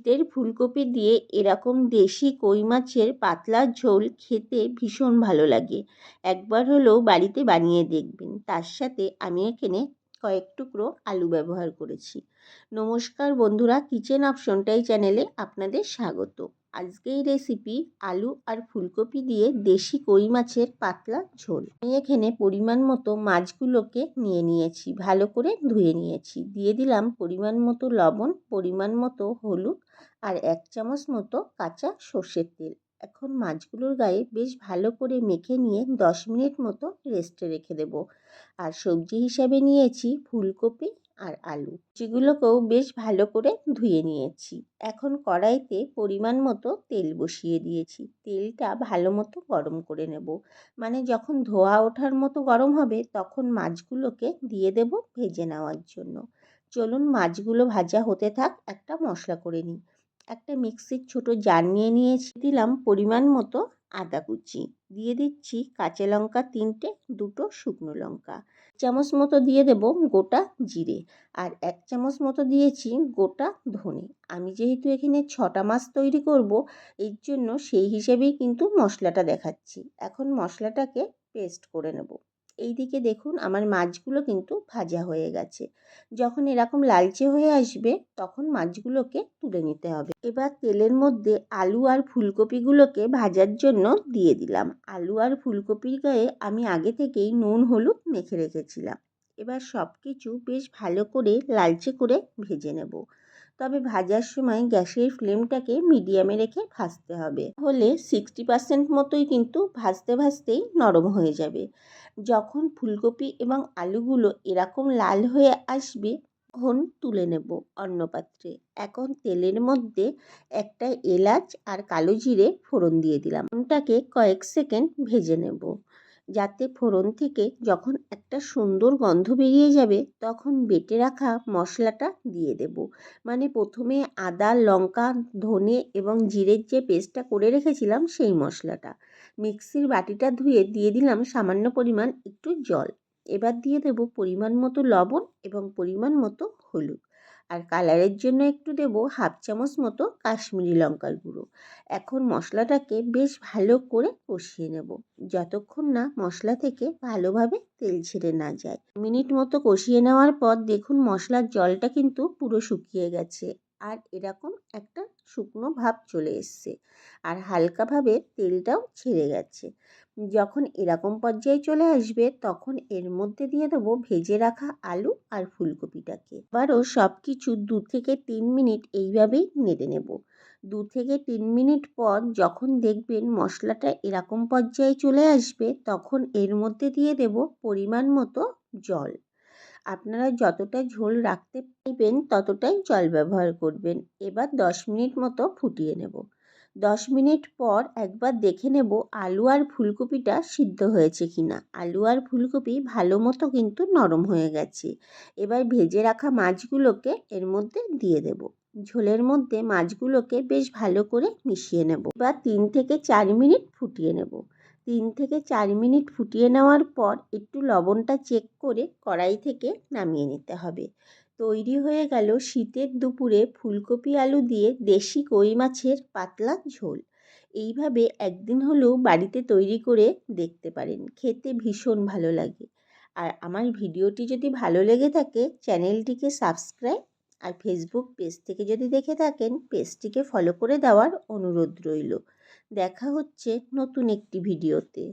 শীতের ফুলকপি দিয়ে এরকম দেশি কই মাছের পাতলা ঝোল খেতে ভীষণ ভালো লাগে। একবার হলেও বাড়িতে বানিয়ে দেখবেন। তার সাথে আমি এখানে কয়েক টুকরো আলু ব্যবহার করেছি। নমস্কার বন্ধুরা, কিচেন অপশনটাই চ্যানেলে আপনাদের স্বাগত। আজকে এই রেসিপি আলু আর ফুলকপি দিয়ে দেশি কই মাছের পাতলা ঝোল। আমি এখানে পরিমাণ মতো মাছগুলোকে নিয়ে নিয়েছি, ভালো করে ধুয়ে নিয়েছি। দিয়ে দিলাম পরিমাণ মতো লবণ, পরিমাণ মতো হলুদ আর 1 চামচ মতো কাঁচা সর্ষের তেল। এখন মাছগুলোর গায়ে বেশ ভালো করে মেখে নিয়ে 10 মিনিট মতো রেস্টে রেখে দেব। আর সবজি হিসাবে নিয়েছি ফুলকপি আর আলু, যেগুলোকেও বেশ ভালো করে ধুয়ে নিয়েছি। এখন কড়াইতে পরিমাণ মতো তেল বসিয়ে দিয়েছি। তেলটা ভালো মতো গরম করে নেব, মানে যখন ধোয়া ওঠার মতো গরম হবে তখন মাছগুলোকে দিয়ে দেব ভেজে নেওয়ার জন্য। চলুন মাছগুলো ভাজা হতে থাক, একটা মশলা করে নিই। একটা মিক্সির ছোট জার নিয়ে নিয়েছি, দিলাম পরিমাণ মতো আদা কুচি, দিয়ে দিচ্ছি কাঁচা লঙ্কা 3টে, 2টো শুকনো লঙ্কা, চামচ মতো দিয়ে দেব গোটা জিরে, আর 1 চামচ মতো দিয়েছি গোটা ধনে। আমি যেহেতু এখানে 6টা মাছ তৈরি করব, এর জন্য সেই হিসেবেই কিন্তু মশলাটা দেখাচ্ছি। এখন মশলাটাকে পেস্ট করে নেব। এইদিকে দেখুন আমার মাছগুলো কিন্তু ভাজা হয়ে গেছে। যখন এরকম লালচে হয়ে আসবে তখন মাছগুলোকে তুলে নিতে হবে। এবার তেলের মধ্যে আলু আর ফুলকপিগুলোকে ভাজার জন্য দিয়ে দিলাম। আলু আর ফুলকপির গায়ে আমি আগে থেকেই নুন হলুদ মেখে রেখেছিলাম। এবার সব কিছু বেশ ভালো করে লালচে করে ভেজে নেব। তবে ভাজার সময় গ্যাসের ফ্লেমটাকে মিডিয়ামে রেখে ভাজতে হবে, হলে 60% মতোই কিন্তু ভাজতে ভাজতেই নরম হয়ে যাবে। যখন ফুলকপি এবং আলুগুলো এরকম লাল হয়ে আসবে তখন তুলে নেব অন্য পাত্রে। এখন তেলের মধ্যে একটা এলাচ আর কালো জিরে ফোড়ন দিয়ে দিলাম। ফোড়নটাকে কয়েক সেকেন্ড ভেজে নেব, যাতে ফোড়ন থেকে যখন একটা সুন্দর গন্ধ বেরিয়ে যাবে তখন বেটে রাখা মশলাটা দিয়ে দেব। মানে প্রথমে আদা, লঙ্কা, ধনে এবং জিরের যে পেস্টটা করে রেখেছিলাম সেই মশলাটা। মিক্সির বাটিটা ধুয়ে দিয়ে দিলাম সামান্য পরিমাণ একটু জল। এবার দিয়ে দেব পরিমাণ মতো লবণ এবং পরিমাণ মতো হলুদ, আর কালারের জন্য একটু দেব 1/2 চামচ মতো কাশ্মীরি লঙ্কার গুঁড়ো। এখন মশলাটাকে বেশ ভালো করে কষিয়ে নেব, যতক্ষণ না মশলা থেকে ভালোভাবে তেল ছেড়ে না যায়। মিনিট মতো কষিয়ে নেওয়ার পর দেখুন মশলার জলটা কিন্তু পুরো শুকিয়ে গেছে, আর এরকম একটা শুকনো ভাব চলে এসছে, আর হালকাভাবে তেলটাও ছেড়ে গেছে। যখন এরকম পর্যায়ে চলে আসবে তখন এর মধ্যে দিয়ে দেবো ভেজে রাখা আলু আর ফুলকপিটাকে। আবারও সব কিছু 2 থেকে 3 মিনিট এইভাবেই নেড়ে নেব। 2 থেকে 3 মিনিট পর যখন দেখবেন মশলাটা এরকম পর্যায়ে চলে আসবে তখন এর মধ্যে দিয়ে দেব পরিমাণ মতো জল। আপনারা যতটা ঝোল রাখতে চাইবেন ততটাই জল ব্যবহার করবেন। এবার 10 মিনিট মতো ফুটিয়ে নেব। 10 মিনিট পর একবার দেখে নেব আলু আর ফুলকপিটা সিদ্ধ হয়েছে কিনা। আলু আর ফুলকপি ভালো মতো কিন্তু নরম হয়ে গেছে। এবার ভেজে রাখা মাছগুলোকে এর মধ্যে দিয়ে দেব। ঝোলের মধ্যে মাছগুলোকে বেশ ভালো করে মিশিয়ে নেব। এবার 3 থেকে 4 মিনিট ফুটিয়ে নেব। 3 থেকে 4 মিনিট ফুটিয়ে নেওয়ার পর একটু লবণটা চেক করে কড়াই থেকে নামিয়ে নিতে হবে। তৈরি হয়ে গেল শীতের দুপুরে ফুলকপি আলু দিয়ে দেশি কই মাছের পাতলা ঝোল। এইভাবে একদিন হলেও বাড়িতে তৈরি করে দেখতে পারেন, খেতে ভীষণ ভালো লাগে। আর আমার ভিডিওটি যদি ভালো লেগে থাকে চ্যানেলটিকে সাবস্ক্রাইব, আর ফেসবুক পেজ থেকে যদি দেখে থাকেন পেজটিকে ফলো করে দেওয়ার অনুরোধ রইল। দেখা হচ্ছে নতুন একটি ভিডিওতে।